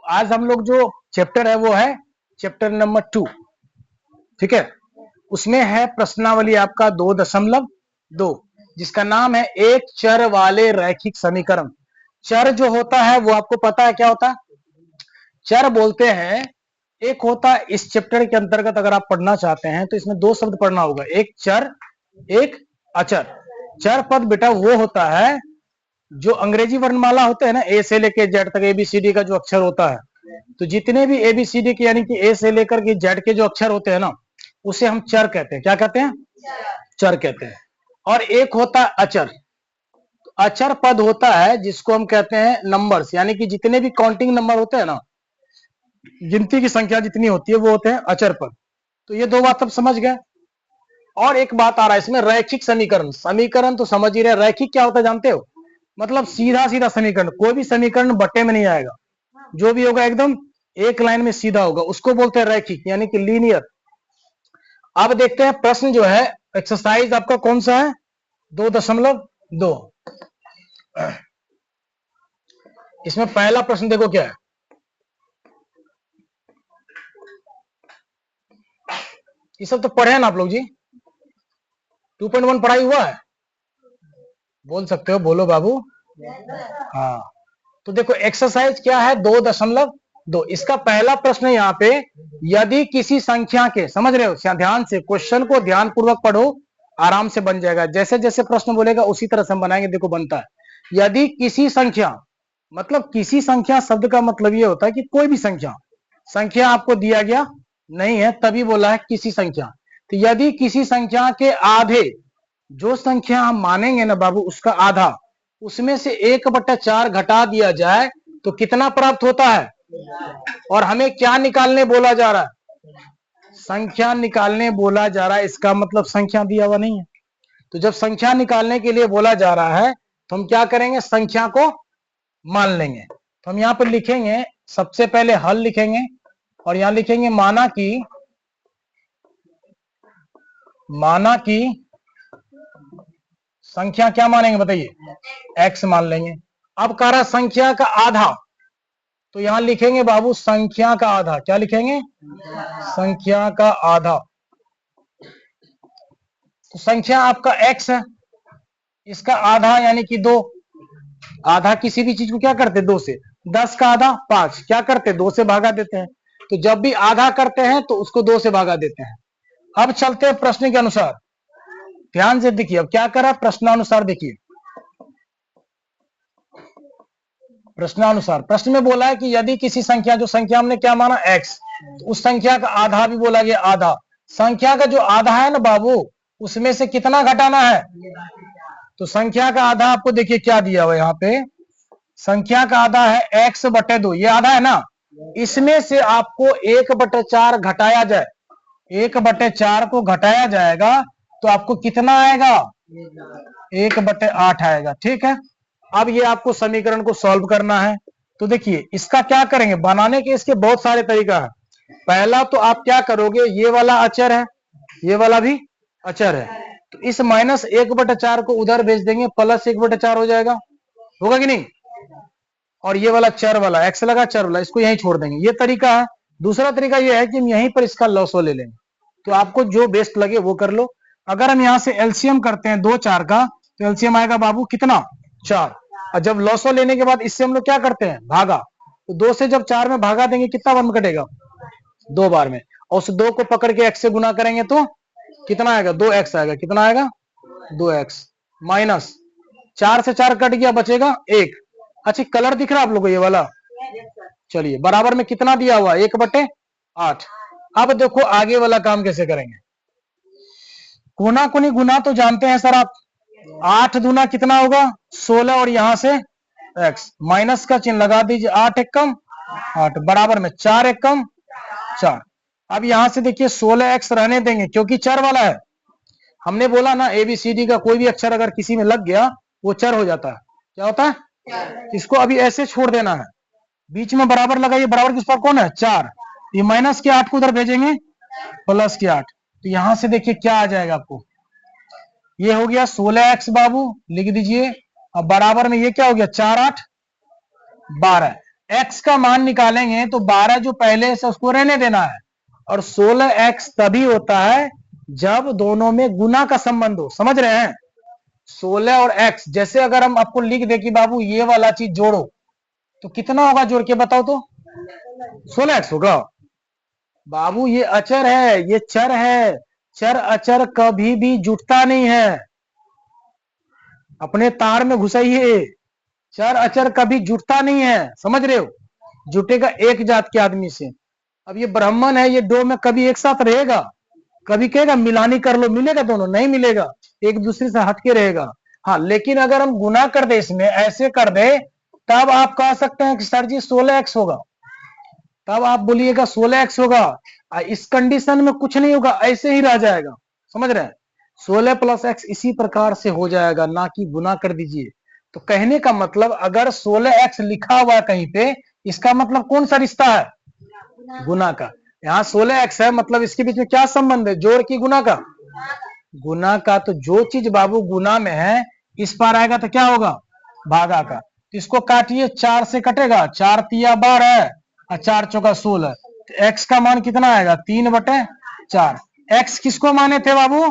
आज हम लोग जो चैप्टर है वो है चैप्टर नंबर 2, ठीक है। उसमें है प्रश्नावली आपका 2.2, जिसका नाम है एक चर वाले रैखिक समीकरण। चर जो होता है वो आपको पता है क्या होता है? चर बोलते हैं, एक होता है इस चैप्टर के अंतर्गत अगर आप पढ़ना चाहते हैं तो इसमें दो शब्द पढ़ना होगा, एक चर एक अचर। चर पद बेटा वो होता है जो अंग्रेजी वर्णमाला होते हैं ना, ए से लेके जेड तक एबीसीडी का जो अक्षर होता है, तो जितने भी एबीसीडी के यानी कि ए से लेकर के जेड के जो अक्षर होते हैं ना, उसे हम चर कहते हैं। क्या कहते हैं? चर कहते हैं। और एक होता है अचर। तो अचर पद होता है जिसको हम कहते हैं नंबर्स, यानी कि जितने भी काउंटिंग नंबर होते हैं ना, गिनती की संख्या जितनी होती है वो होते हैं अचर पद। तो ये दो बात अब समझ गए। और एक बात आ रहा है इसमें, रैखिक समीकरण। समीकरण तो समझ ही रहे, रैखिक क्या होता है जानते हो? मतलब सीधा सीधा समीकरण, कोई भी समीकरण बट्टे में नहीं आएगा, जो भी होगा एकदम एक लाइन में सीधा होगा, उसको बोलते हैं रैखिक यानी कि लीनियर। अब देखते हैं प्रश्न जो है, एक्सरसाइज आपका कौन सा है? 2.2। इसमें पहला प्रश्न देखो क्या है। ये सब तो पढ़े हैं ना आप लोग जी? 2.1 पढ़ाई हुआ है? बोल सकते हो, बोलो बाबू। हाँ, तो देखो एक्सरसाइज क्या है 2.2। इसका पहला प्रश्न यहाँ पे, यदि किसी संख्या के, समझ रहे हो, ध्यान से क्वेश्चन को ध्यान पूर्वक पढ़ो, आराम से बन जाएगा। जैसे जैसे प्रश्न बोलेगा उसी तरह से हम बनाएंगे। देखो बनता है, यदि किसी संख्या, मतलब किसी संख्या शब्द का मतलब ये होता है कि कोई भी संख्या, संख्या आपको दिया गया नहीं है तभी बोला है किसी संख्या। तो यदि किसी संख्या के आधे, जो संख्या हम मानेंगे ना बाबू उसका आधा, उसमें से 1/4 घटा दिया जाए तो कितना प्राप्त होता है? और हमें क्या निकालने बोला जा रहा है? संख्या निकालने बोला जा रहा है। इसका मतलब संख्या दिया हुआ नहीं है। तो जब संख्या निकालने के लिए बोला जा रहा है तो हम क्या करेंगे? संख्या को मान लेंगे। तो हम यहां पर लिखेंगे, सबसे पहले हल लिखेंगे और यहां लिखेंगे माना की संख्या क्या मानेंगे बताइए? x मान लेंगे। अब कह रहा संख्या का आधा, तो यहां लिखेंगे बाबू संख्या का आधा। क्या लिखेंगे? संख्या का आधा। तो संख्या आपका x है, इसका आधा यानी कि 2। आधा किसी भी चीज को क्या करते? 2 से। 10 का आधा 5, क्या करते? 2 से भागा देते हैं। तो जब भी आधा करते हैं तो उसको 2 से भागा देते हैं। अब चलते हैं प्रश्न के अनुसार, ध्यान से देखिए। अब क्या करा? प्रश्नानुसार देखिए, प्रश्नानुसार। प्रश्न में बोला है कि यदि किसी संख्या, जो संख्या हमने क्या माना? x, तो उस संख्या का आधा भी बोला गया, आधा। संख्या का जो आधा है ना बाबू, उसमें से कितना घटाना है? तो संख्या का आधा आपको देखिए क्या दिया हुआ यहाँ पे, संख्या का आधा है x/2, ये आधा है ना, इसमें से आपको 1/4 घटाया जाए, 1/4 को घटाया जाएगा तो आपको कितना आएगा? 1/8 आएगा। ठीक है, अब ये आपको समीकरण को सॉल्व करना है। तो देखिए इसका क्या करेंगे बनाने के, इसके बहुत सारे तरीका है। पहला तो आप क्या करोगे, ये वाला अचर है, ये वाला भी अचर है, तो इस -1/4 को उधर भेज देंगे, +1/4 हो जाएगा। होगा कि नहीं? और ये वाला चर वाला, x लगा चर वाला, इसको यहीं छोड़ देंगे। ये तरीका है। दूसरा तरीका ये है कि हम यहीं पर इसका लॉसो ले लेंगे। तो आपको जो बेस्ट लगे वो कर लो। अगर हम यहां से एलसीएम करते हैं 2 4 का, तो एलसीएम आएगा बाबू कितना? 4। और जब लॉसो लेने के बाद इससे हम लोग क्या करते हैं? भागा। तो 2 से जब 4 में भागा देंगे कितना बार में कटेगा? 2 बार में। और उस 2 को पकड़ के x से गुना करेंगे तो कितना आएगा? 2x आएगा। कितना आएगा? 2x माइनस 4 से 4 कट गया, बचेगा 1। अच्छा कलर दिख रहा है आप लोगों को ये वाला? चलिए बराबर में कितना दिया हुआ? 1/8। अब देखो आगे वाला काम कैसे करेंगे। कोना कोनी गुना तो जानते हैं सर आप, 8 दूना कितना होगा? 16, और यहां से x, माइनस का चिन्ह लगा दीजिए। 8 एकम 8, बराबर में 4 एकम 4। अब यहां से देखिए 16x रहने देंगे क्योंकि चर वाला है। हमने बोला ना एबीसीडी का कोई भी अक्षर अगर किसी में लग गया वो चर हो जाता है। क्या होता है? इसको अभी ऐसे छोड़ देना है, बीच में बराबर लगाइए। बराबर किस पर कौन है? 4। ये माइनस के 8 को उधर भेजेंगे, प्लस के 8। तो यहां से देखिए क्या आ जाएगा आपको, ये हो गया 16x बाबू, लिख दीजिए। अब बराबर में ये क्या हो गया? 4 8 12। x का मान निकालेंगे तो 12 जो पहले से उसको रहने देना है, और 16x तभी होता है जब दोनों में गुना का संबंध हो। समझ रहे हैं? 16 और x, जैसे अगर हम आपको लिख दे कि बाबू ये वाला चीज जोड़ो, तो कितना होगा जोड़ के बताओ तो? 16x होगा। बाबू ये अचर है, ये चर है, चर अचर कभी भी जुटता नहीं है। अपने तार में घुसाइए, चर अचर कभी जुटता नहीं है, समझ रहे हो? जुटेगा एक जात के आदमी से। अब ये ब्राह्मण है, ये दो में कभी एक साथ रहेगा? कभी कहेगा मिलानी कर लो, मिलेगा दोनों? नहीं मिलेगा, एक दूसरे से हटके रहेगा। हाँ, लेकिन अगर हम गुना कर दे, इसमें ऐसे कर दे, तब आप कह सकते हैं कि सर जी 16x होगा, तब आप बोलिएगा 16x होगा। इस कंडीशन में कुछ नहीं होगा, ऐसे ही रह जाएगा। समझ रहे हैं? 16 प्लस x इसी प्रकार से हो जाएगा, ना कि गुना कर दीजिए। तो कहने का मतलब अगर 16x लिखा हुआ है कहीं पे, इसका मतलब कौन सा रिश्ता है? गुना का। यहाँ 16x है, मतलब इसके बीच में क्या संबंध है? जोड़ की गुना का? गुना का। तो जो चीज बाबू गुना में है, इस पार आएगा तो क्या होगा? भागा का। तो इसको काटिए, 4 से कटेगा, 4 तिया 12 और 4 चौका 16। तो x का मान कितना आएगा? 3/4। x किसको माने थे बाबू?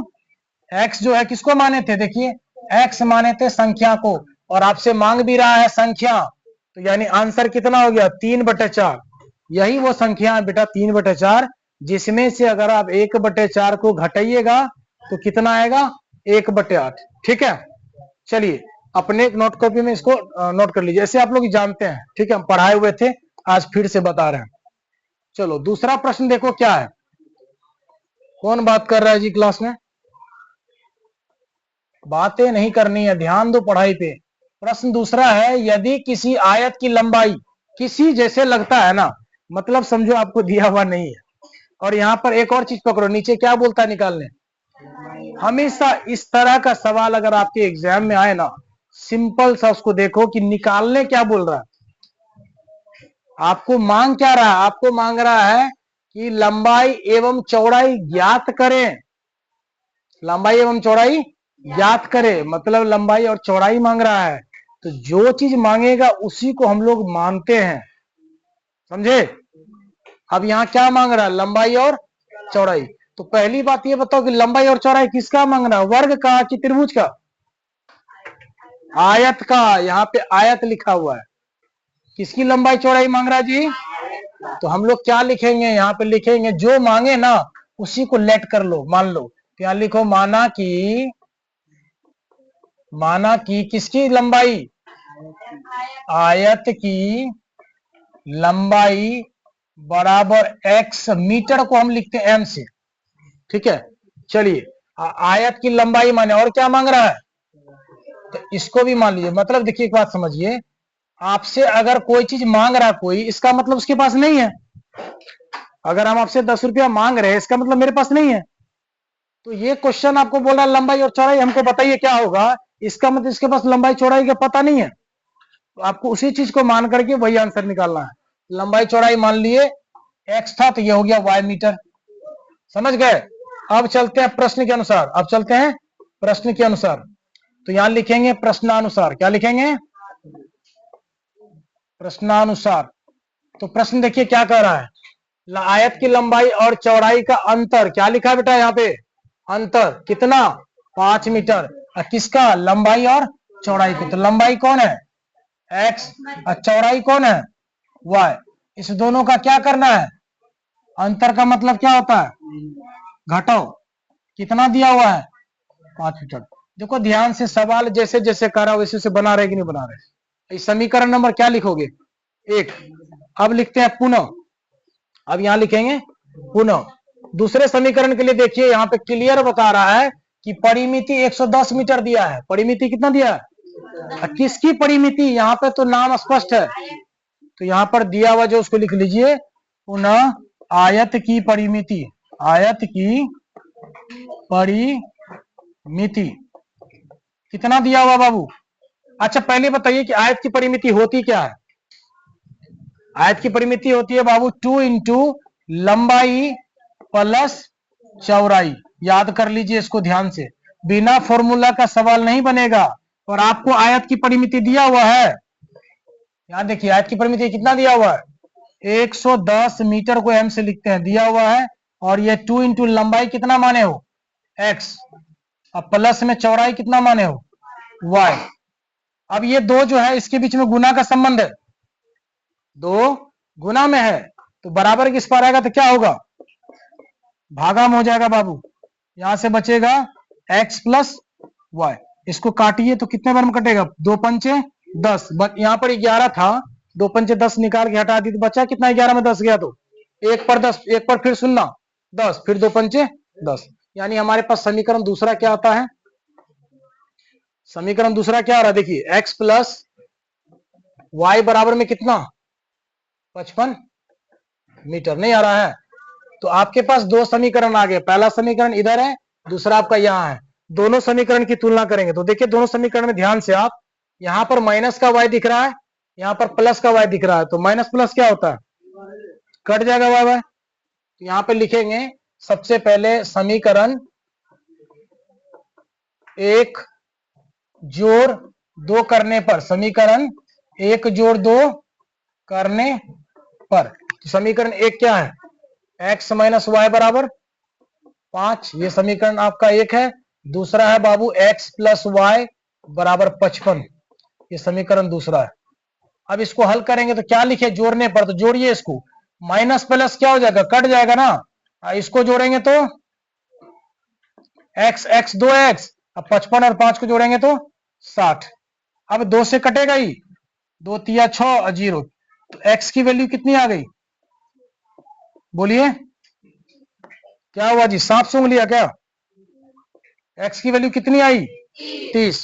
x जो है किसको माने थे? देखिए, x माने थे संख्या को, और आपसे मांग भी रहा है संख्या, तो यानी आंसर कितना हो गया? 3/4। यही वो संख्या है बेटा, 3/4, जिसमें से अगर आप 1/4 को घटाइएगा तो कितना आएगा? 1/8। ठीक है, चलिए अपने नोट कॉपी में इसको नोट कर लीजिए, ऐसे आप लोग जानते हैं। ठीक है, हम पढ़ाए हुए थे, आज फिर से बता रहे हैं। चलो दूसरा प्रश्न देखो क्या है। कौन बात कर रहा है जी क्लास में? बातें नहीं करनी है, ध्यान दो पढ़ाई पे। प्रश्न दूसरा है, यदि किसी आयत की लंबाई किसी जैसे लगता है ना, मतलब समझो आपको दिया हुआ नहीं है, और यहाँ पर एक और चीज पकड़ो, नीचे क्या बोलता है निकालने? हमेशा इस तरह का सवाल अगर आपके एग्जाम में आए ना, सिंपल सा उसको देखो कि निकालने क्या बोल रहा है। आपको मांग क्या रहा है? आपको मांग रहा है कि लंबाई एवं चौड़ाई ज्ञात करें। लंबाई एवं चौड़ाई ज्ञात करें, मतलब लंबाई और चौड़ाई मांग रहा है। तो जो चीज मांगेगा उसी को हम लोग मानते हैं, समझे? अब यहाँ क्या मांग रहा है? लंबाई और चौड़ाई। तो पहली बात ये बताओ कि लंबाई और चौड़ाई किसका मांग रहा है? वर्ग का कि त्रिभुज का? आयत का। यहाँ पे आयत लिखा हुआ है, किसकी लंबाई चौड़ाई मांग रहा है जी? तो हम लोग क्या लिखेंगे? यहाँ पे लिखेंगे जो मांगे ना उसी को लेट कर लो, मान लो। तो यहाँ लिखो माना कि किसकी लंबाई? आयत की लंबाई बराबर x, मीटर को हम लिखते हैं m से। ठीक है, चलिए आयत की लंबाई माने, और क्या मांग रहा है? तो इसको भी मान लीजिए। मतलब देखिए एक बात समझिए, आपसे अगर कोई चीज मांग रहा है कोई, इसका मतलब उसके पास नहीं है। अगर हम आपसे 10 रुपया मांग रहे हैं, इसका मतलब मेरे पास नहीं है। तो ये क्वेश्चन आपको बोल रहा है लंबाई और चौड़ाई, हमको बताइए क्या होगा? इसका मतलब इसके पास लंबाई चौड़ाई का पता नहीं है। तो आपको उसी चीज को मान करके वही आंसर निकालना है। लंबाई चौड़ाई मान लिए x था, तो ये हो गया y मीटर। समझ गए? अब चलते हैं प्रश्न के अनुसार, अब चलते हैं प्रश्न के अनुसार। तो यहां लिखेंगे प्रश्नानुसार। क्या लिखेंगे? प्रश्नानुसार। तो प्रश्न देखिए क्या कह रहा है, आयत की लंबाई और चौड़ाई का अंतर। क्या लिखा है बेटा यहाँ पे? अंतर कितना? 5 मीटर। किसका? लंबाई और चौड़ाई को। तो लंबाई कौन है? x, और चौड़ाई कौन है? y। इस दोनों का क्या करना है? अंतर का मतलब क्या होता है? घटाओ। कितना दिया हुआ है? 5 मीटर। देखो ध्यान से, सवाल जैसे जैसे कर रहा वैसे वैसे बना रहे कि नहीं बना रहे। इस समीकरण नंबर क्या लिखोगे? 1। अब लिखते हैं पुनः। अब यहां लिखेंगे पुनः। दूसरे समीकरण के लिए देखिए, यहां पे क्लियर बता रहा है कि परिमिति 110 मीटर दिया है। परिमिति कितना दिया है? किसकी परिमिति? यहाँ पे तो नाम स्पष्ट है, तो यहाँ पर दिया हुआ जो उसको लिख लीजिए, पुनः आयत की परिमिति। आयत की परिमिति कितना दिया हुआ बाबू? अच्छा पहले बताइए कि आयत की परिमिति होती क्या है? आयत की परिमिति होती है बाबू 2 इंटू लंबाई प्लस चौड़ाई। याद कर लीजिए इसको ध्यान से, बिना फॉर्मूला का सवाल नहीं बनेगा। और आपको आयत की परिमिति दिया हुआ है, यहाँ देखिए आयत की परिमिति कितना दिया हुआ है 110 मीटर को m से लिखते हैं, दिया हुआ है। और ये 2 इंटू लंबाई कितना माने हो x, अब प्लस में चौड़ाई कितना माने हो y। अब ये दो जो है इसके बीच में गुना का संबंध है, दो गुना में है तो बराबर किस पर आएगा तो क्या होगा भागा में हो जाएगा बाबू। यहां से बचेगा x प्लस वाई, इसको काटिए तो कितने बार में कटेगा 2 पंचे 10, यहां पर 11 था, 2 पंचे 10 निकाल के हटा दी तो बचा कितना 11 में 10 गया तो 1 पर 10, 1 पर फिर सुनना 10, फिर 2 पंचे 10। यानी हमारे पास समीकरण दूसरा क्या आता है, समीकरण दूसरा क्या आ रहा है देखिए x प्लस वाई बराबर में कितना 55 मीटर नहीं आ रहा है। तो आपके पास दो समीकरण आ गए, पहला समीकरण इधर है, दूसरा आपका यहाँ है। दोनों समीकरण की तुलना करेंगे तो देखिए दोनों समीकरण में ध्यान से आप, यहाँ पर माइनस का y दिख रहा है, यहाँ पर प्लस का y दिख रहा है, तो माइनस प्लस क्या होता है कट जाएगा y। तो यहाँ पे लिखेंगे सबसे पहले समीकरण 1 जोड़ 2 करने पर, समीकरण 1 जोड़ 2 करने पर, तो समीकरण 1 क्या है x माइनस वाई बराबर 5, ये समीकरण आपका 1 है। दूसरा है बाबू x प्लस वाई बराबर 55, ये समीकरण दूसरा है। अब इसको हल करेंगे तो क्या लिखे जोड़ने पर, तो जोड़िए इसको, माइनस प्लस क्या हो जाएगा कट जाएगा ना, इसको जोड़ेंगे तो x x 2x, अब 55 और 5 को जोड़ेंगे तो 60। अब 2 से कटेगा ही, 2 तिया 6 और 0, तो x की वैल्यू कितनी आ गई बोलिए क्या हुआ जी, सांप सूंघ लिया क्या, x की वैल्यू कितनी आई 30।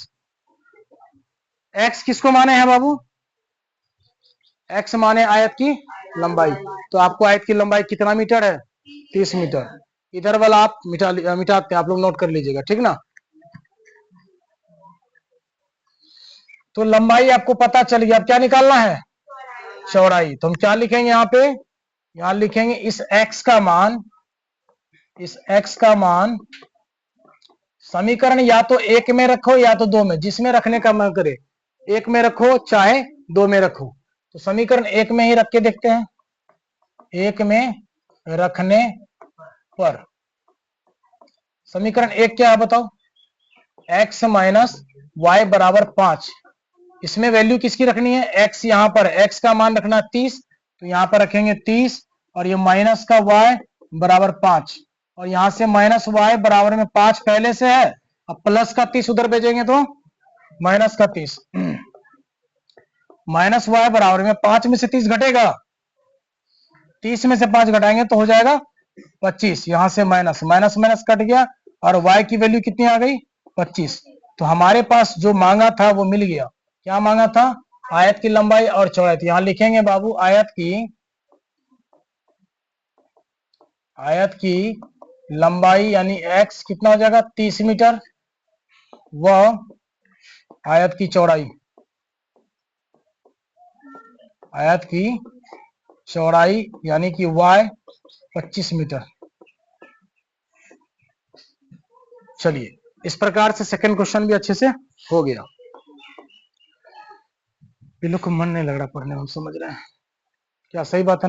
x किसको माने हैं बाबू, x माने आयत की लंबाई, तो आपको आयत की लंबाई कितना मीटर है 30 मीटर। इधर वाला आप मिटाते हैं, आप लोग नोट कर लीजिएगा ठीक ना। तो लंबाई आपको पता चल गया, अब क्या निकालना है चौड़ाई। तो हम क्या लिखेंगे यहाँ पे, यहाँ लिखेंगे इस x का मान, इस x का मान समीकरण या तो 1 में रखो या तो 2 में, जिसमें रखने का मन करे, 1 में रखो चाहे 2 में रखो। तो समीकरण 1 में ही रख के देखते हैं, 1 में रखने पर समीकरण 1 क्या है बताओ, x माइनस वाई बराबर 5, इसमें वैल्यू किसकी रखनी है x, यहाँ पर x का मान रखना 30, तो यहाँ पर रखेंगे 30, और ये माइनस का y बराबर 5, और यहां से माइनस y बराबर में 5 पहले से है, अब प्लस का 30 उधर भेजेंगे तो माइनस का 30, माइनस y बराबर में 5 में से 30 घटेगा, 30 में से 5 घटाएंगे तो हो जाएगा 25, यहां से माइनस माइनस माइनस कट गया, और y की वैल्यू कितनी आ गई 25। तो हमारे पास जो मांगा था वो मिल गया, क्या मांगा था आयत की लंबाई और चौड़ाई। तो यहां लिखेंगे बाबू आयत की लंबाई यानी x कितना हो जाएगा 30 मीटर, व आयत की चौड़ाई, आयत की चौड़ाई यानी कि y 25 मीटर। चलिए इस प्रकार से सेकंड क्वेश्चन भी अच्छे से हो गया। ये लोग को मन नहीं लग रहा पढ़ने में, हम समझ रहे हैं क्या, सही बात है ना।